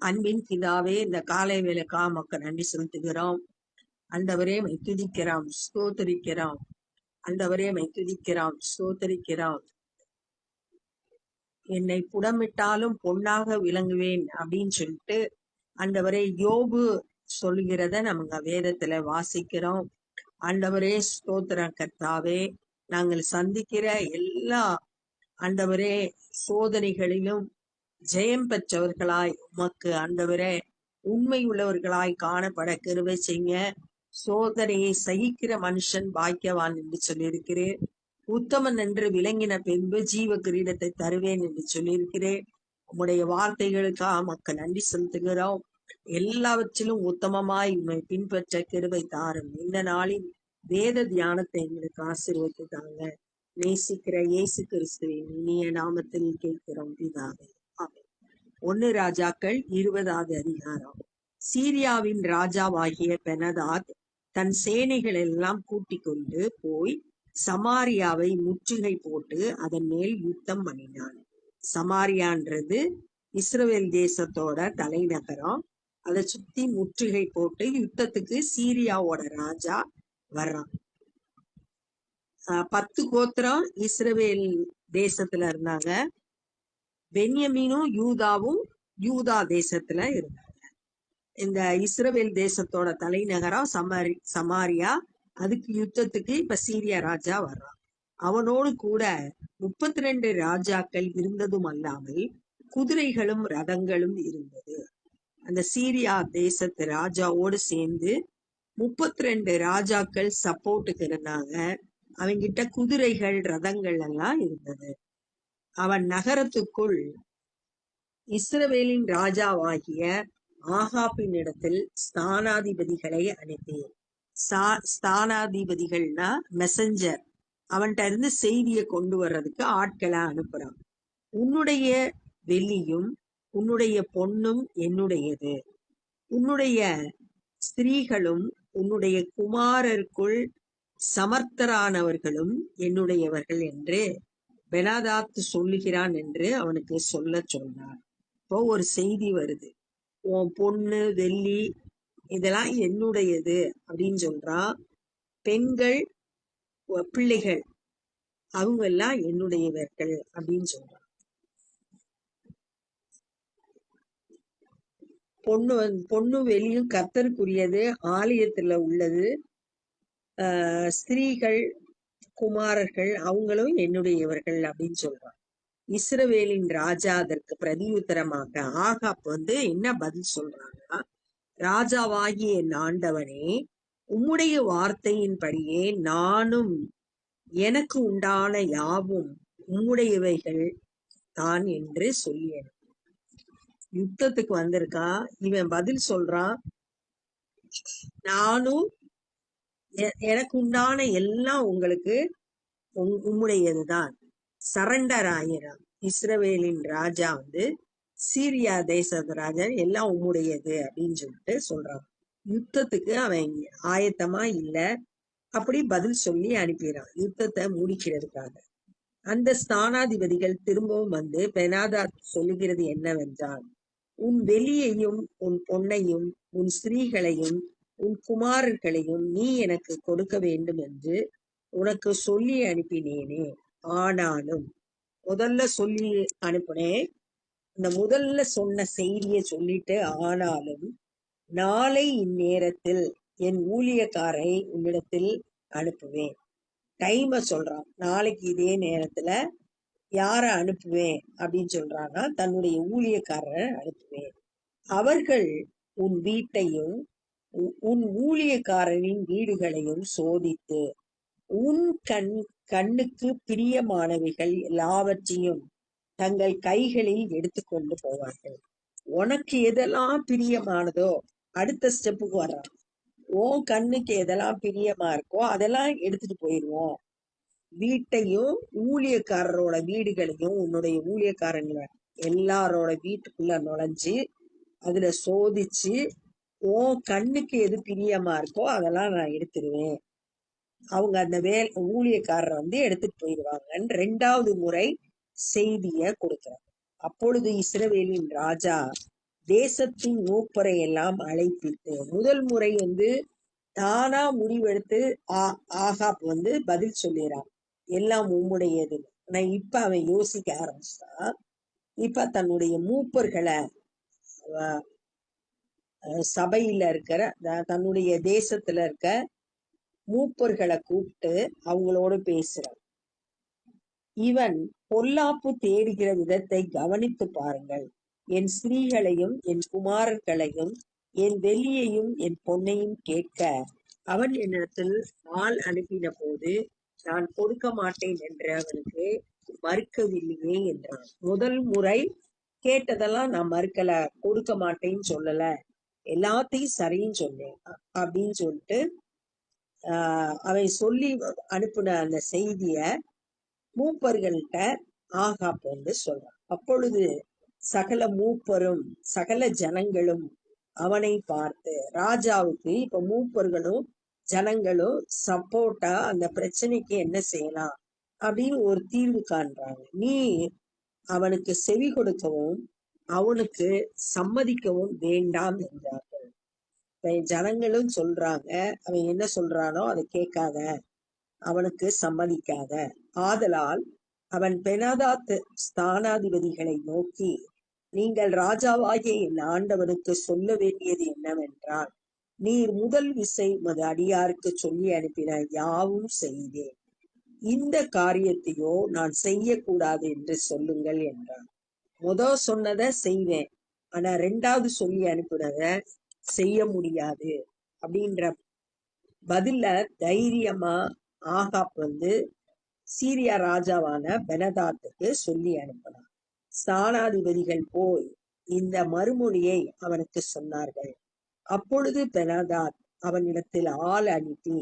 அன்பின் பிதாவே, இந்த காலை வேலைக்கா மக்கள் நன்றி செலுத்துகிறோம். ஆண்டவரே மை துதிக்கிறோம், ஸ்தோத்தரிக்கிறோம். ஆண்டவரே மை துதிக்கிறோம், ஸ்தோத்தரிக்கிறோம். என்னை புடமிட்டாலும் பொன்னாக விளங்குவேன் அப்படின்னு சொல்லிட்டு ஆண்டவரே யோபு சொல்லுகிறத நம்ம வேதத்துல வாசிக்கிறோம். ஆண்டவரே ஸ்தோத்திரம் கர்த்தாவே, நாங்கள் சந்திக்கிற எல்லா ஆண்டவரே சோதனைகளிலும் ஜெயம் பெற்றவர்களாய் உமக்கு ஆண்டவரே உண்மை உள்ளவர்களாய் காணப்பட கிருபை செய்ய. சோதனையை சகிக்கிற மனுஷன் பாக்கியவான் என்று சொல்லியிருக்கிறேன். உத்தமன் என்று விளங்கின பின்பு ஜீவ கிரீடத்தை தருவேன் என்று சொல்லியிருக்கிறேன். உம்முடைய வார்த்தைகளுக்காக மக்கள் நன்றி செலுத்துகிறோம். எல்லாவற்றிலும் உத்தமமாய் உண்மை பின்பற்ற கிருபை தாரும். இந்த நாளின் வேத தியானத்தை எங்களுக்கு ஆசீர்வதித்து தாங்க. நேசிக்கிற இயேசு கிறிஸ்துவின் இனிய நாமத்தில் கேட்கிறோம் பிதாவே. ஆமென். 1 ராஜாக்கள் 20வது அதிகாரம். சீரியாவின் ராஜாவாகிய பெனதாத் தன் சேனைகள் எல்லாம் கூட்டிக் கொண்டு போய் சமாரியாவை முற்றுகை போட்டு அதன் மேல் யுத்தம் பண்ணினான். சமாரியான்றது இஸ்ரவேல் தேசத்தோட தலைநகரம். அதை சுத்தி முற்றுகை போட்டு யுத்தத்துக்கு சீரியாவோட ராஜா வர்றான். 10 கோத்திரம் இஸ்ரவேல் தேசத்துல இருந்தாங்க. பென்யமீனும் யூதாவும் யூதா தேசத்துல இருந்தாங்க. இந்த இஸ்ரவேல் தேசத்தோட தலைநகரம் சமாரியா. அதுக்கு யுத்தத்துக்கு இப்ப சீரியா ராஜா வர்றான். அவனோடு கூட 32 ராஜாக்கள் இருந்ததும் அல்லாமல் குதிரைகளும் ரதங்களும் இருந்தது. அந்த சீரியா தேசத்து ராஜாவோடு சேர்ந்து 32 ராஜாக்கள் சப்போர்ட்டுக்கு இருந்தாங்க. அவங்கிட்ட குதிரைகள் ரதங்கள் எல்லாம் இருந்தது. அவன் நகரத்துக்குள் இஸ்ரவேலின் ராஜாவாகிய ஆகாபின் இடத்தில் ஸ்தானாதிபதிகளை அனுப்பினேன். ஸ்தானாதிபதிகள்னா மெசஞ்சர். அவன்கிட்ட இருந்து செய்தியை கொண்டு வர்றதுக்கு ஆட்களை அனுப்புறான். உன்னுடைய வெள்ளியும் உன்னுடைய பொன்னும் என்னுடையது, உன்னுடைய ஸ்திரீகளும் உன்னுடைய குமாரருக்குள் சமர்த்தரானவர்களும் என்னுடையவர்கள் என்று பெனாதாத் சொல்லுகிறான் என்று அவனுக்கு சொல்ல சொன்னார். இப்போ ஒரு செய்தி வருது, உன் பொண்ணு வெள்ளி இதெல்லாம் என்னுடையது அப்படின்னு சொல்றான். பெண்கள் பிள்ளைகள் அவங்க எல்லாம் என்னுடையவர்கள் அப்படின்னு சொல்றான். பொண்ணு வெளியும் கர்த்தருக்குரியது, ஆலயத்துல உள்ளது. ஸ்திரீகள் குமாரர்கள் அவங்களும் என்னுடையவர்கள் அப்படின்னு சொல்றான். இஸ்ரவேலின் ராஜா அதற்கு பிரதியுத்தரமாக ஆகாப் என்ன பதில் சொல்றாங்கன்னா, ராஜாவாகிய என் ஆண்டவனே, உம்முடைய வார்த்தையின்படியே நானும் எனக்கு உண்டான யாவும் உம்முடையவைகள் தான் என்று சொல்லியேன். யுத்தத்துக்கு வந்திருக்கான். இவன் பதில் சொல்றான், நானும் எனக்கு உண்டான எல்லாம் உங்களுக்கு உம்முடையதுதான். சரண்டர் ஆயிரம். இஸ்ரவேலின் ராஜா சீரியா தேசத்து ராஜா எல்லாம் உம்முடையது அப்படின்னு சொல்லிட்டு சொல்றான். யுத்தத்துக்கு அவன் ஆயத்தமா இல்ல. அப்படி பதில் சொல்லி அனுப்பிடுறான் யுத்தத்தை முடிக்கிறதுக்காக. அந்த ஸ்தானாதிபதிகள் திரும்பவும் பெனாதாத் சொல்லுகிறது என்னவென்றால், உன் வெளியையும் உன் பொன்னையும் உன் ஸ்திரீகளையும் உன் குமாரர்களையும் நீ எனக்கு கொடுக்க வேண்டும் என்று உனக்கு சொல்லி அனுப்பினேனே. ஆனாலும் முதல்ல சொல்லி அனுப்புனேன். இந்த முதல்ல சொன்ன செய்தியை சொல்லிட்டு, ஆனாலும் நாளை இந்நேரத்தில் என் ஊழியக்காரை உன்னிடத்தில் அனுப்புவேன். டைம சொல்றான். நாளைக்கு இதே நேரத்துல யார அனுப்புவேன் அப்படின்னு சொல்றான்னா, தன்னுடைய ஊழியக்காரரை அனுப்புவேன். அவர்கள் உன் வீட்டையும் உன் ஊழியக்காரனின் வீடுகளையும் சோதித்து உன் கண்ணுக்கு பிரியமானவைகள் எல்லாவற்றையும் தங்கள் கைகளில் எடுத்துக்கொண்டு போவார்கள். உனக்கு எதெல்லாம் பிரியமானதோ அடுத்த ஸ்டெப்புக்கு வர்றான். உன் கண்ணுக்கு எதெல்லாம் பிரியமா இருக்கோ அதெல்லாம் எடுத்துட்டு போயிடுவோம். வீட்டையும் ஊழியக்காரரோட வீடுகளையும் உன்னுடைய ஊழியக்காரங்கள எல்லாரோட வீட்டுக்குள்ள நுழைஞ்சு அதுல சோதிச்சு உன் கண்ணுக்கு எது பிரியமா இருக்கோ அதெல்லாம் நான் எடுத்துருவேன். அவங்க அந்த ஊழியக்காரரை எடுத்துட்டு போயிடுவாங்கன்னு 2வது முறை செய்திய கொடுக்கிறார். அப்பொழுது இஸ்ரவேலின் ராஜா தேசத்தின் மூப்பரை எல்லாம் அழைப்பித்து, முதல் முறை தானா முடிவெடுத்து ஆகாப் பதில் சொல்லிடுறான், எல்லாம் உம்முடையது. ஆனா இப்ப அவன் யோசிக்க ஆரம்பிச்சான். இப்ப தன்னுடைய மூப்பர்களை, சபையில இருக்கிற தன்னுடைய தேசத்துல இருக்க மூப்பர்களை கூப்பிட்டு அவங்களோட பேசுறான். இவன் பொல்லாப்பு தேடுகிற விதத்தை கவனித்து பாருங்கள். என் ஸ்திரீகளையும் என் குமாரர்களையும் என் வெள்ளியையும் என் பொன்னையும் கேட்க அவன் என்னிடத்தில் ஆள் அனுப்பின போது நான் கொடுக்க மாட்டேன் என்று அவனுக்கு மறுக்கவில்லையே என்றான். முதல் முறை கேட்டதெல்லாம் நான் மறுக்கல, கொடுக்க மாட்டேன்னு சொல்லல, எல்லாத்தையும் சரின்னு சொன்னேன் அப்படின்னு சொல்லிட்டு அவன் சொல்லி அனுப்பின அந்த செய்திய மூப்பர்கள்ட்ட ஆகாப் சொல்றான். அப்பொழுது சகல மூப்பரும் சகல ஜனங்களும் அவனை பார்த்து, ராஜாவுக்கு இப்ப மூப்பர்களும் ஜனங்களும் சப்போர்ட்டா அந்த பிரச்சனைக்கு என்ன செய்யலாம் அப்படின்னு ஒரு தீர்வு காண்றாங்க. நீ அவனுக்கு செவி கொடுக்கவும் அவனுக்கு சம்மதிக்கவும் வேண்டாம் என்றார்கள். ஜனங்களும் சொல்றாங்க, அவன் என்ன சொல்றானோ அதை கேட்காத, அவனுக்கு சம்மதிக்காத. ஆதலால் அவன் பெனாதாத் ஸ்தானாதிபதிகளை நோக்கி, நீங்கள் ராஜாவாகிய என் ஆண்டவனுக்கு சொல்ல வேண்டியது என்னவென்றால், நீர் முதல் விசை உமது அடியாருக்கு சொல்லி அனுப்பின யாவும் செய்தேன், இந்த காரியத்தையோ நான் செய்யக்கூடாது என்று சொல்லுங்கள் என்றான். சொன்னதை செய்வேன், ஆனா ரெண்டாவது சொல்லி அனுப்பினத செய்ய முடியாது அப்படின்ற பதில தைரியமா ஆகாப் சீரியா ராஜாவான பெனதாத்துக்கு சொல்லி அனுப்பினான். ஸ்தானாதிபதிகள் போய் இந்த மறுமொழியை அவனுக்கு சொன்னார்கள். அப்பொழுது பெனதாத் அவனிடத்தில் ஆள் அனுப்பி,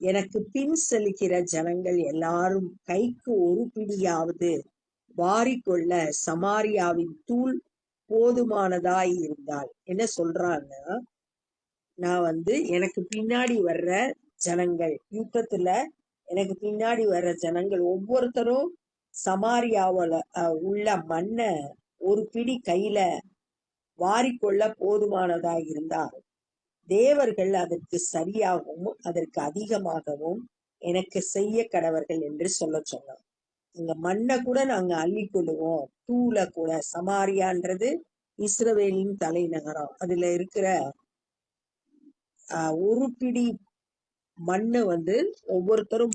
எனக்கு பின் செலுகிற ஜனங்கள் எல்லாரும் கைக்கு ஒரு பிடியாவது வாரிக்கொள்ள சமாரியாவின் தூள் போதுமானதாய் இருந்தால், என்ன சொல்றான்னா, நான் எனக்கு பின்னாடி வர்ற ஜனங்கள், யுத்தத்துல எனக்கு பின்னாடி வர்ற ஜனங்கள் ஒவ்வொருத்தரும் சமாரியாவில் உள்ள மண்ணை ஒரு பிடி கையில வாரிக்கொள்ள போதுமானதா இருந்தால், தேவர்கள் அதற்கு சரியாகவும் அதற்கு அதிகமாகவும் எனக்கு செய்ய கடவர்கள் என்று சொன்னான். இந்த மண்ணை கூட நாங்க அள்ளி கொள்ளுவோம், தூளை கூட. சமாரியான்றது இஸ்ரவேலின் தலைநகரம். அதுல இருக்கிற ஒரு பிடி மண்ணு ஒவ்வொருத்தரும்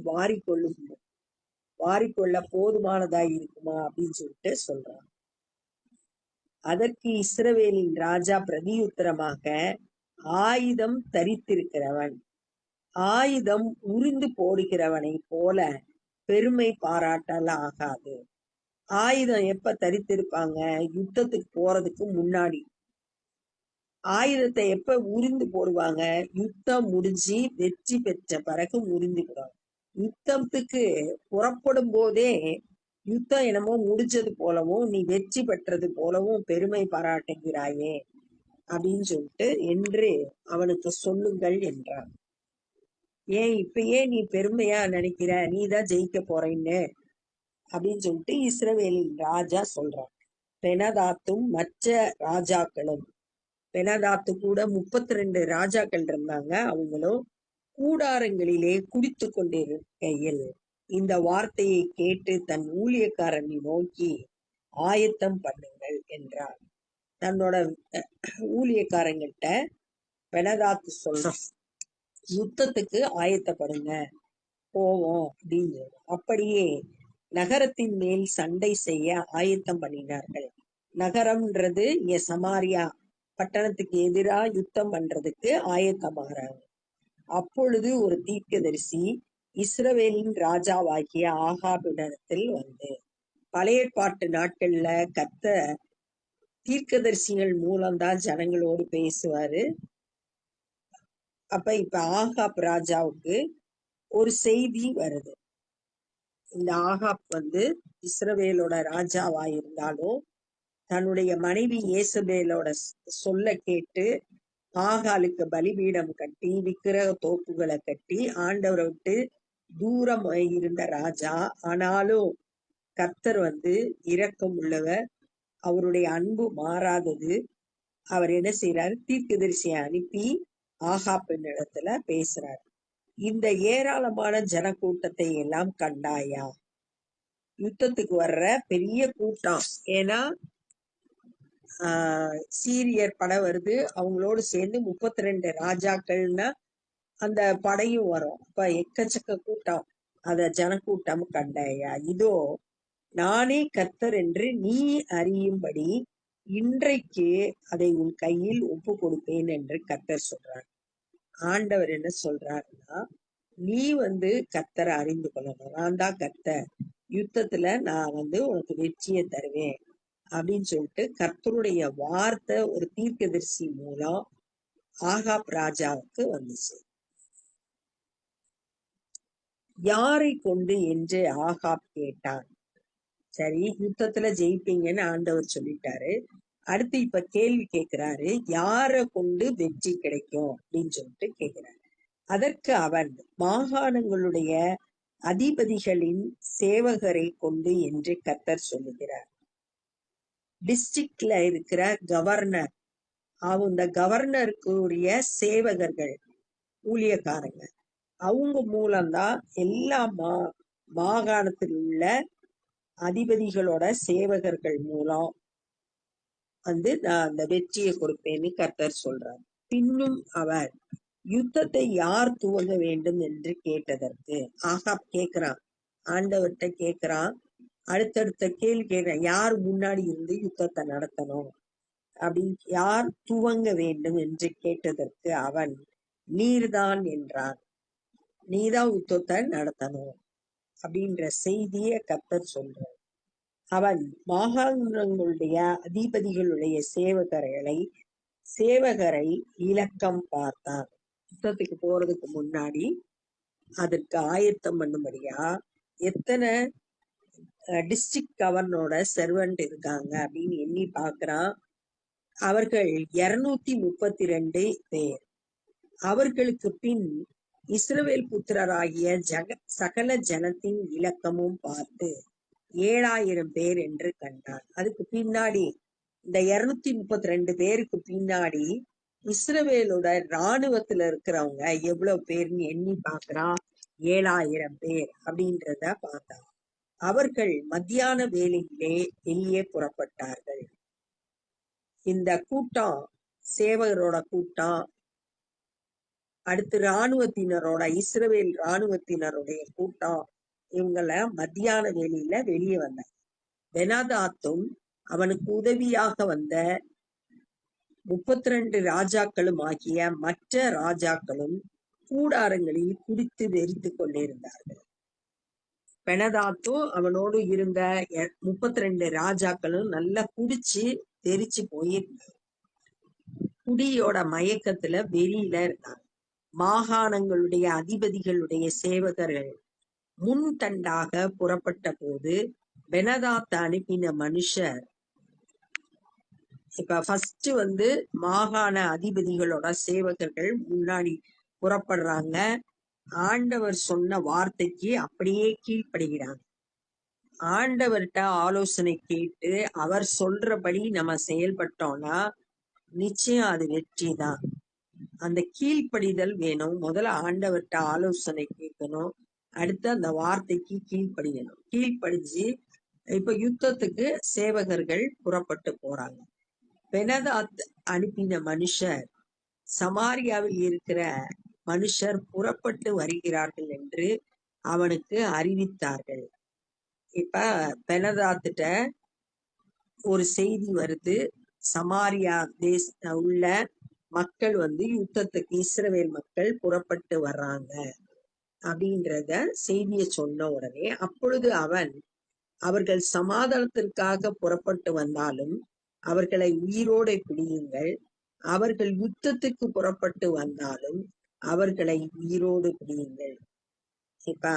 வாரிக்கொள்ள போதுமானதா இருக்குமா அப்படின்னு சொல்லிட்டு சொல்றான். அதற்கு இஸ்ரவேலின் ராஜா பிரதியுத்தரமாக, ஆயுதம் தரித்திருக்கிறவன் ஆயுதம் உரிந்து போடுகிறவனை போல பெருமை பாராட்டல் ஆகாது. ஆயுதம் எப்ப தரித்திருப்பாங்க? யுத்தத்துக்கு போறதுக்கு முன்னாடி. ஆயுதத்தை எப்ப உரிந்து போடுவாங்க? யுத்தம் முடிஞ்சு வெற்றி பெற்ற பிறகு உரிந்துக்கிறாங்க. யுத்தத்துக்கு புறப்படும் போதே யுத்தம் என்னமோ முடிஞ்சது போலவும் நீ வெற்றி பெற்றது போலவும் பெருமை பாராட்டுகிறாயே அப்படின்னு சொல்லிட்டு என்று அவனுக்கு சொல்லுங்கள் என்றான். ஏன் இப்பயே நீ பெருமையா நினைக்கிற, நீதான் ஜெயிக்க போறேன்னு அப்படின்னு சொல்லிட்டு இஸ்ரவேலின் ராஜா சொல்றான். பெனதாத்தும் மற்ற ராஜாக்களும், பெனதாத்து கூட 32 ராஜாக்கள் இருந்தாங்க, அவங்களும் கூடாரங்களிலே குடித்து கொண்டிருக்கையில் இந்த வார்த்தையை கேட்டு தன் ஊழியக்காரனை நோக்கி, ஆயத்தம் பண்ணுங்கள் என்றார். தன்னோட ஊழியக்காரங்கிட்ட பெனதாத்து சொல்றான், யுத்தத்துக்கு ஆயத்தப்படுங்க, போவோம் அப்படின்னு. அப்படியே நகரத்தின் மேல் சண்டை செய்ய ஆயத்தம் பண்ணினார்கள். நகரம்ன்றது இங்க சமாரியா பட்டணத்துக்கு எதிரா யுத்தம் பண்றதுக்கு ஆயத்தமாகறாங்க. அப்பொழுது ஒரு தீர்க்கதரிசி இஸ்ரவேலின் ராஜாவாகிய ஆகாபிடத்தில் பழைய ஏற்பாட்டு நாட்கள்ல கர்த்தர் தீர்க்கதரிசிகள் மூலம்தான் ஜனங்களோடு பேசுவாரு. அப்ப இப்ப ஆகாப் ராஜாவுக்கு ஒரு செய்தி வருது. இந்த ஆகாப் இஸ்ரவேலோட ராஜாவா இருந்தாலும் தன்னுடைய மனைவி ஏசபேலோட சொல்ல கேட்டு ஆகாலுக்கு பலிபீடம் கட்டி விக்கிரக தோப்புகளை கட்டி ஆண்டவரை விட்டு தூரம் இருந்த ராஜா. ஆனாலும் கர்த்தர் இரக்கம் உள்ளவர், அவருடைய அன்பு மாறாதது. அவர் என்ன செய்யறாரு, தீர்க்கதரிசியை அனுப்பி ஆகாப்பின் இடத்துல பேசுறாரு. இந்த ஏராளமான ஜனக்கூட்டத்தை எல்லாம் கண்டாயா? யுத்தத்துக்கு வர்ற பெரிய கூட்டம். ஏன்னா சீரியர் படை வருது, அவங்களோடு சேர்ந்து 32 ராஜாக்கள்னா அந்த படையும் வரும். அப்ப எக்கச்சக்க கூட்டம். அத ஜனக்கூட்டம் கண்டாயா? இதோ நானே கர்த்தர் என்று நீ அறியும்படி இன்றைக்கு அதை உன் கையில் ஒப்பு கொடுப்பேன் என்று கர்த்தர் சொல்றார். ஆண்டவர் என்ன சொல்றாருன்னா, நீ கர்த்தரை அறிந்து கொள்ளணும். நான் தான் கர்த்தர், யுத்தத்துல நான் உனக்கு வெற்றியை தருவேன் அப்படின்னு சொல்லிட்டு கர்த்தருடைய வார்த்தை ஒரு தீர்க்கதரிசி மூலம் ஆகாப் ராஜாவுக்கு வந்துச்சு. யாரை கொண்டு என்று ஆகாப் கேட்டான். சரி, யுத்தத்துல ஜெயிப்பீங்கன்னு ஆண்டவர் சொல்லிட்டாரு. அடுத்து இப்ப கேள்வி கேட்கிறாரு, யார கொண்டு வெற்றி கிடைக்கும் அப்படின்னு சொல்லிட்டு கேட்கிறாரு. அதற்கு அவன், மாகாணங்களுடைய அதிபதிகளின் சேவகரை கொண்டு என்று கர்த்தர் சொல்லுகிறார். டிஸ்ட்ரிக்ட்ல இருக்கிற கவர்னர், அவங்க கவர்னருக்கு உரிய சேவகர்கள், ஊழியக்காரங்க, அவங்க மூலம்தான் எல்லா மாகாணத்தில் உள்ள அதிபதிகளோட சேவகர்கள் மூலம் நான் அந்த வெற்றியை கொடுப்பேன்னு கர்த்தர் சொல்றார். பின்னும் அவர், யுத்தத்தை யார் துவங்க வேண்டும் என்று கேட்டதற்கு ஆகாப் கேட்கிறான், ஆண்டவர்கிட்ட கேட்கிறான். அடுத்தடுத்த கேள்வி கேட்கிறான், யார் முன்னாடி இருந்து யுத்தத்தை நடத்தணும் அப்படின்னு, யார் துவங்க வேண்டும் என்று கேட்டதற்கு அவன், நீர்தான் என்றான். நீதான் யுத்தத்தை நடத்தணும் அப்படின்ற செய்திய கர்த்தர் சொல்றார். அவன் மாகாணங்களுடைய அதிபதிகளுடைய சேவகரை இலக்கம் பார்த்தான். யுத்தத்துக்கு போறதுக்கு முன்னாடி அதற்கு ஆயத்தம் பண்ணும்படியா எத்தனை டிஸ்ட்ரிக்ட் கவர்னரோட சர்வெண்ட் இருக்காங்க அப்படின்னு எண்ணி பார்க்கிறான். அவர்கள் 232 பேர். அவர்களுக்கு பின் இஸ்ரவேல் புத்திரராகிய சகல ஜனத்தின் இலக்கமும் பார்த்து 7000 பேர் என்று கண்டான். அதுக்கு பின்னாடி இந்த 232 பேருக்கு பின்னாடி இஸ்ரவேலோட இராணுவத்துல இருக்கிறவங்க எவ்வளவு பேர்னு எண்ணி பார்க்கிறான். 7000 பேர் அப்படின்றத பார்த்தான். அவர்கள் மத்தியான வேளையிலே வெளியே புறப்பட்டார்கள். இந்த கூட்டம், சேவகரோட கூட்டம், அடுத்து இராணுவத்தினரோட, இஸ்ரவேல் இராணுவத்தினருடைய கூட்டம், இவங்கள மத்தியான வேளையில வெளியே வந்தாங்க. பெனாதாத்தும் அவனுக்கு உதவியாக வந்த 32 ராஜாக்களும் ஆகிய மற்ற ராஜாக்களும் கூடாரங்களில் குடித்து வெறித்து கொண்டிருந்தார்கள். பெனதாத்தும் அவனோடு இருந்த 32 ராஜாக்களும் நல்லா குடிச்சு தெரிச்சு போயிருந்தாங்க. குடியோட மயக்கத்துல வெறியில இருந்தாங்க. மாகாணங்களுடைய அதிபதிகளுடைய சேவகர்கள் முன் தண்டாக புறப்பட்ட போது பெனதாத் அனுப்பின மனுஷர், இப்ப ஃபர்ஸ்ட் மாகாண அதிபதிகளோட சேவகர்கள் முன்னாடி புறப்படுறாங்க. ஆண்டவர் சொன்ன வார்த்தைக்கு அப்படியே கீழ்ப்படுகிறாங்க. ஆண்டவர்கிட்ட ஆலோசனை கேட்டு அவர் சொல்றபடி நம்ம செயல்பட்டோம்னா நிச்சயம் அது வெற்றி தான். அந்த கீழ்ப்படிதல் வேணும். முதல்ல ஆண்டவர்கிட்ட ஆலோசனை கேட்கணும், அடுத்து அந்த வார்த்தைக்கு கீழ்ப்படியணும். கீழ்ப்படிஞ்சு இப்ப யுத்தத்துக்கு சேவகர்கள் புறப்பட்டு போறாங்க. பெனதாத் அனுப்பின மனுஷர் சமாரியாவில் இருக்கிற மனுஷர் புறப்பட்டு வருகிறார்கள் என்று அவனுக்கு அறிவித்தார்கள். இப்ப பெனதாத்திட்ட ஒரு செய்தி வருது, சமாரியா உள்ள மக்கள் யுத்தத்துக்கு இஸ்ரவேல் மக்கள் புறப்பட்டு வர்றாங்க அப்படின்றத செய்திய சொன்ன உடனே, அப்பொழுது அவன், அவர்கள் சமாதானத்திற்காக புறப்பட்டு வந்தாலும் அவர்களை உயிரோட பிடியுங்கள், அவர்கள் யுத்தத்துக்கு புறப்பட்டு வந்தாலும் அவர்களை உயிரோடு பிடியுங்கள். இப்ப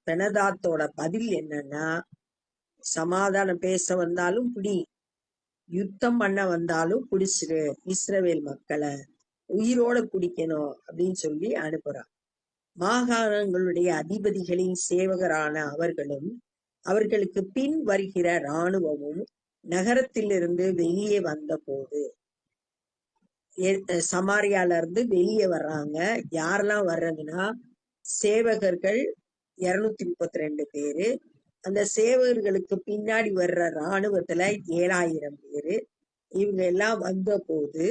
பெனதாத்தோட பதில் என்னன்னா, சமாதானம் பேச வந்தாலும் பிடி, யுத்தம் பண்ண வந்தாலும் பிடிச்சிரு, இஸ்ரவேல் மக்களை உயிரோட பிடிக்கணும் அப்படின்னு சொல்லி அனுப்புறான். மாகாணங்களுடைய அதிபதிகளின் சேவகரான அவர்களும் அவர்களுக்கு பின் வருகிற இராணுவமும் நகரத்திலிருந்து வெளியே வந்த போது சமாரியால இருந்து வெளியே வர்றாங்க. யாரெல்லாம் வர்றதுன்னா, சேவகர்கள் 232 பேரு, அந்த சேவகர்களுக்கு பின்னாடி வர்ற இராணுவத்துல 7000 பேரு. இவங்க எல்லாம் வந்த போது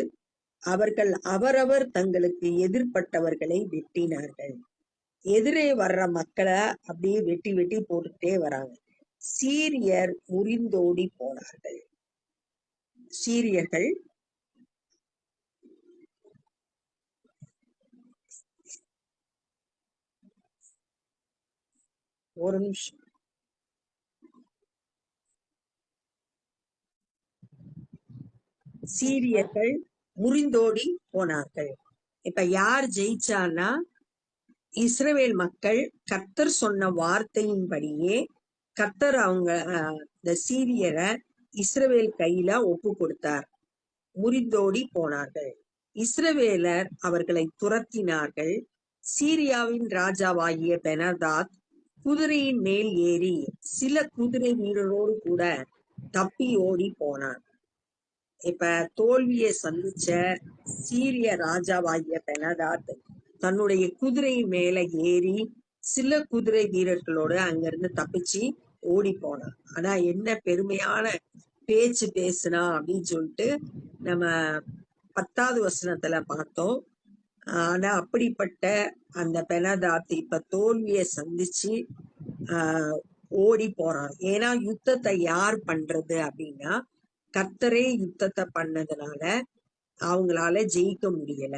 அவர்கள் அவரவர் தங்களுக்கு எதிர்ப்பட்டவர்களை வெட்டினார்கள். எதிரே வர்ற மக்களை அப்படியே வெட்டி வெட்டி போட்டுட்டே வராங்க. சீரியர் முறிந்தோடி போனார்கள். சீரியர்கள் ஒரு நிமிஷம். சீரியர்கள் முறிந்தோடி போனார்கள். இப்ப யார் ஜெயிச்சான்னா, இஸ்ரவேல் மக்கள் கர்த்தர் சொன்ன வார்த்தையின்படியே கர்த்தர் அவங்க இந்த சீரியரை இஸ்ரவேல் கையில ஒப்பு கொடுத்தார். முறிந்தோடி போனார்கள். இஸ்ரவேலர் அவர்களை துரத்தினார்கள். சீரியாவின் ராஜாவாகிய பெனதாத் குதிரையின் மேல் ஏறி சில குதிரை வீரரோடு கூட தப்பி ஓடி போனான். இப்ப தோல்வியை சந்திச்ச சீரிய ராஜாவாகிய பெனதாத் தன்னுடைய குதிரை மேல ஏறி சில குதிரை வீரர்களோடு அங்கிருந்து தப்பிச்சு ஓடி போனான். ஆனா என்ன பெருமையான பேச்சு பேசுனா அப்படின்னு சொல்லிட்டு நம்ம 10வது வசனத்துல பார்த்தோம். ஆனா அப்படிப்பட்ட அந்த பெனதாத் இப்ப தோல்வியை சந்திச்சு ஓடி போறான். ஏன்னா யுத்தத்தை யார் பண்றது அப்படின்னா, கர்த்தரே யுத்தத்தை பண்ணதுனால அவங்களால ஜெயிக்க முடியல.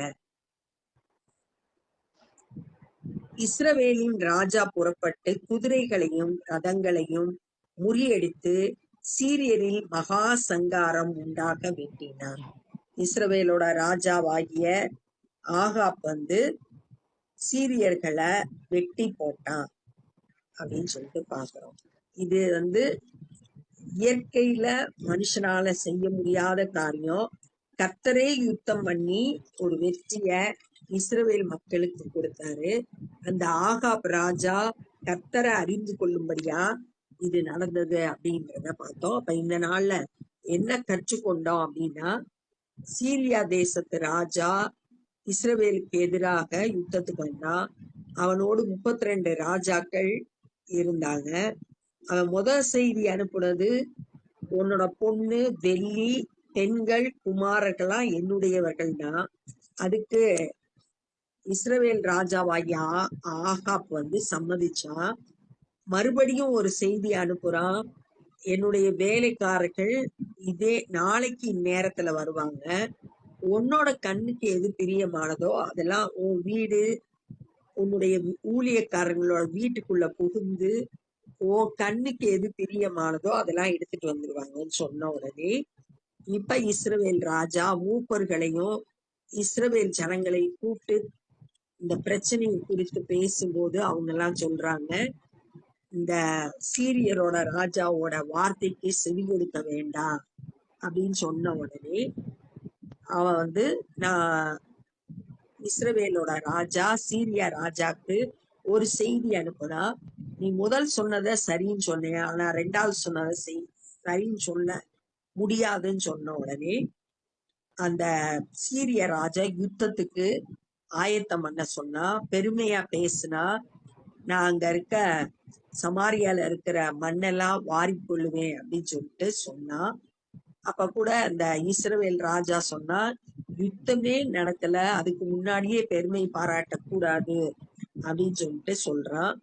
இஸ்ரவேலின் ராஜா புறப்பட்டு குதிரைகளையும் ரதங்களையும் முறியடித்து சீரியரில் மகா சங்காரம் உண்டாக வெட்டினார். இஸ்ரவேலோட ராஜாவாகிய ஆகாப் வந்து சீரியர்களை வெட்டி போட்டான் அப்படின்னு சொல்லிட்டு பாக்குறோம். இது வந்து இயற்கையில மனுஷனால செய்ய முடியாத காரியம். கர்த்தரே யுத்தம் பண்ணி ஒரு வெற்றிய இஸ்ரவேல் மக்களுக்கு கொடுத்தாரு. அந்த ஆகாப் ராஜா கர்த்தரை அறிந்து கொள்ளும்படியா இது நடந்தது அப்படின்றத பார்த்தோம். அப்ப இந்த நாள்ல என்ன கற்றுக்கொண்டோம் அப்படின்னா, சீரியா தேசத்து ராஜா இஸ்ரவேலுக்கு எதிராக யுத்தத்துக்கு வந்தான். அவனோடு 32 ராஜாக்கள் இருந்தாங்க. அவன் முதல் செய்தி அனுப்புனது, உன்னோட பொண்ணு, வெள்ளி, பெண்கள், குமாரர்கள்லாம் என்னுடையவர்கள் தான். அதுக்கு இஸ்ரவேல் ராஜாவாகிய ஆகாப் வந்து சம்மதிச்சான். மறுபடியும் ஒரு செய்தி அனுப்புறான், என்னுடைய வேலைக்காரர்கள் இதே நாளைக்கு இந்நேரத்துல வருவாங்க. உன்னோட கண்ணுக்கு எது பிரியமானதோ அதெல்லாம் உன் வீடு, உன்னுடைய ஊழியக்காரங்களோட வீட்டுக்குள்ள புகுந்து உன் கண்ணுக்கு எது பிரியமானதோ அதெல்லாம் எடுத்துட்டு வந்துருவாங்கன்னு சொன்ன உடனே இப்ப இஸ்ரவேல் ராஜா மூப்பர்களையும் இஸ்ரவேல் ஜனங்களையும் கூப்பிட்டு இந்த பிரச்சனையை குறித்து பேசும்போது அவங்க எல்லாம் சொல்றாங்க, இந்த சீரியரோட ராஜாவோட வார்த்தைக்கு செவி கொடுக்க வேண்டாம் அப்படின்னு சொன்ன உடனே அவன் வந்து, நான் இஸ்ரவேலோட ராஜா சீரியா ராஜாக்கு ஒரு செய்தி அனுப்புனா, நீ முதல் சொன்னதை சரின்னு சொன்னேன், ஆனா 2வது சொன்னதை சரின்னு சொல்ல முடியாதுன்னு சொன்ன உடனே அந்த சீரிய ராஜா யுத்தத்துக்கு ஆயத்தம் பண்ண சொன்னா, பெருமையா பேசுனா, நான் அங்க இருக்க சமாரியால இருக்கிற மண்ணெல்லாம் வாரி கொள்ளுவேன் அப்படின்னு சொல்லிட்டு சொன்னா. அப்ப கூட அந்த இஸ்ரவேல் ராஜா சொன்னா, யுத்தமே நடக்கல, அதுக்கு முன்னாடியே பெருமை பாராட்டக்கூடாது அப்படின்னு சொல்லிட்டு சொல்றான்.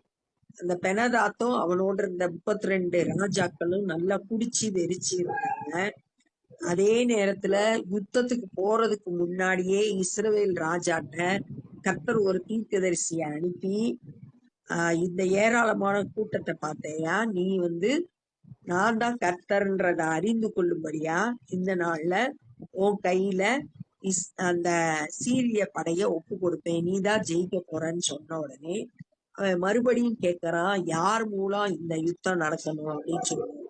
அந்த பெனதாத்தும் அவனோட இருந்த 32 ராஜாக்களும் நல்லா குடிச்சு வெறிச்சு இருந்தாங்க. அதே நேரத்துல யுத்தத்துக்கு போறதுக்கு முன்னாடியே இஸ்ரவேல் ராஜாட்ட கர்த்தர் ஒரு தீர்க்கதரிசியை அனுப்பி, இந்த ஏராளமான கூட்டத்தை பார்த்தையா, நீ வந்து நான் தான் கர்த்தர்ன்றத அறிந்து கொள்ளும்படியா இந்த நாள்ல உன் கையில அந்த சீரிய படைய ஒப்பு கொடுப்பேன், நீதான் ஜெயிக்க போறன்னு சொன்ன உடனே அவன் மறுபடியும் கேட்கறான், யார் மூலம் இந்த யுத்தம் நடக்கணும் அப்படின்னு சொல்லுவாங்க.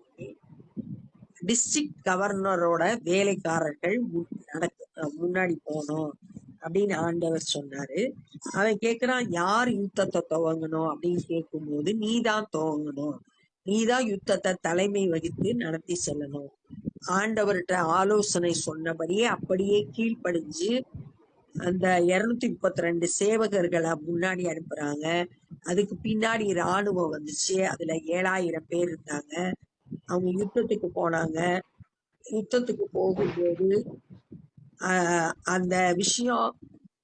டிஸ்ட்ரிக்ட் கவர்னரோட வேலைக்காரர்கள் முன்னாடி போனோம் அப்படின்னு ஆண்டவர் சொன்னாரு. அவன் கேட்கிறான், யார் யுத்தத்தை துவங்கணும் அப்படின்னு கேட்கும்போது, நீதான் துவங்கணும், நீதான் யுத்தத்தை தலைமை வகித்து நடத்தி செல்லணும் ஆண்டவர்கிட்ட ஆலோசனை சொன்னபடியே அப்படியே கீழ்ப்படிஞ்சு அந்த 232 சேவகர்களை முன்னாடி அனுப்புறாங்க. அதுக்கு பின்னாடி ராணுவம் வந்துச்சு. அதுல 7000 பேர் இருந்தாங்க. அவங்க யுத்தத்துக்கு போனாங்க. யுத்தத்துக்கு போகும்போது அந்த விஷயம்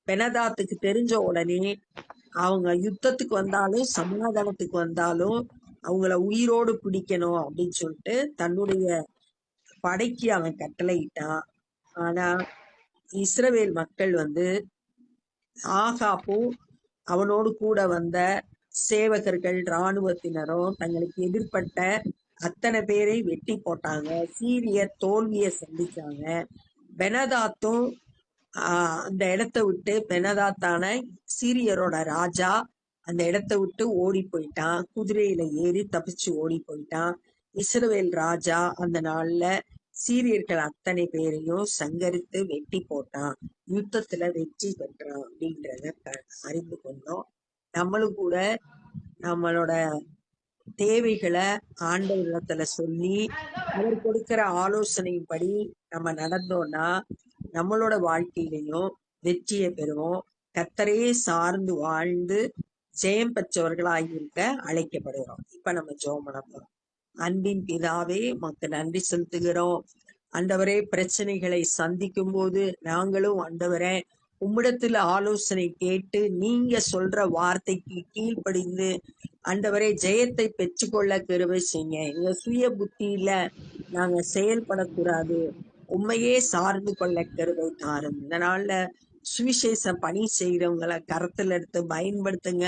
பெனதாத்துக்கு தெரிஞ்ச உடனே அவங்க யுத்தத்துக்கு வந்தாலும் சமாதானத்துக்கு வந்தாலும் அவங்கள உயிரோடு பிடிக்கணும் அப்படின்னு சொல்லிட்டு தன்னுடைய படைக்கு அவன் கட்டளையிட்டான். ஆனா இஸ்ரவேல் மக்கள் ஆகாப்பும் அவனோடு கூட வந்த சேவகர்கள் இராணுவத்தினரும் தங்களுக்கு எதிர்ப்பட்ட அத்தனை பேரை வெட்டி போட்டாங்க. சீரியர் தோல்வியை சந்திச்சாங்க. பெனதாத்தும் அந்த இடத்த விட்டு பெனதாத்தான சீரியரோட ராஜா அந்த இடத்த விட்டு ஓடி போயிட்டான். குதிரையில ஏறி தப்பிச்சு ஓடி போயிட்டான். இஸ்ரவேல் ராஜா அந்த நாள்ல சீரியர்கள் அத்தனை பேரையும் சங்கரித்து வெட்டி போட்டான். யுத்தத்துல வெற்றி பெற்றான் அப்படின்றத அறிந்து கொண்டோம். நம்மளும் கூட நம்மளோட தேவைகளை ஆண்டவரிடத்துல சொல்லி அவர் கொடுக்கிற ஆலோசனையின்படி நம்ம நடந்தோம்னா நம்மளோட வாழ்க்கையிலையும் வெற்றியை பெறுவோம். கர்த்தரையே சார்ந்து வாழ்ந்து ஜெயம் பெற்றவர்களாயிருக்க அழைக்கப்படுகிறோம். இப்ப நம்ம ஜெபம் பண்ண போறோம். அன்பின் பிதாவே, உமக்கு நன்றி செலுத்துகிறோம். ஆண்டவரே, பிரச்சனைகளை சந்திக்கும் போது நாங்களும் ஆண்டவரே உம்மிடத்தில் ஆலோசனை கேட்டு நீங்க சொல்ற வார்த்தைக்கு கீழ்ப்படிந்து ஆண்டவரே ஜெயத்தை பெற்றுக்கொள்ள கிருபை செய்யுங்க. எங்க சுய புத்தியில நாங்க செயல்படக்கூடாது. உண்மையே சார்ந்து கொள்ள கிருபை தாரும். இந்த நாள்ல சுவிசேஷ பணி செய்யறவங்களை கரத்துல எடுத்து பயன்படுத்துங்க.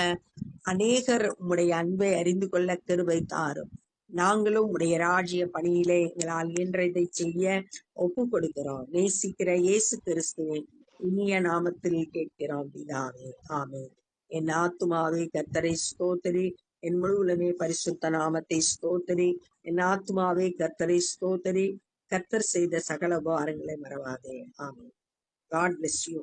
அநேகர் உம்முடைய அன்பை அறிந்து கொள்ள கிருபை தாரும். நாங்களும் உடைய ராஜ்ய பணியிலே எங்களால் இயன்றதை செய்ய ஒப்பு கொடுக்கிறோம். நேசிக்கிற இயேசு கிறிஸ்துவின் இனிய நாமத்தில் கேட்கிறோம் பிதாவே, ஆமென். என் ஆத்துமாவே கர்த்தரை ஸ்தோத்திரி, என் முழுவதுமே பரிசுத்த நாமத்தை ஸ்தோத்திரி. என் ஆத்துமாவே கர்த்தரை ஸ்தோத்திரி, கர்த்தர் செய்த சகல உபகாரங்களை மறவாதே. ஆமென். God bless you.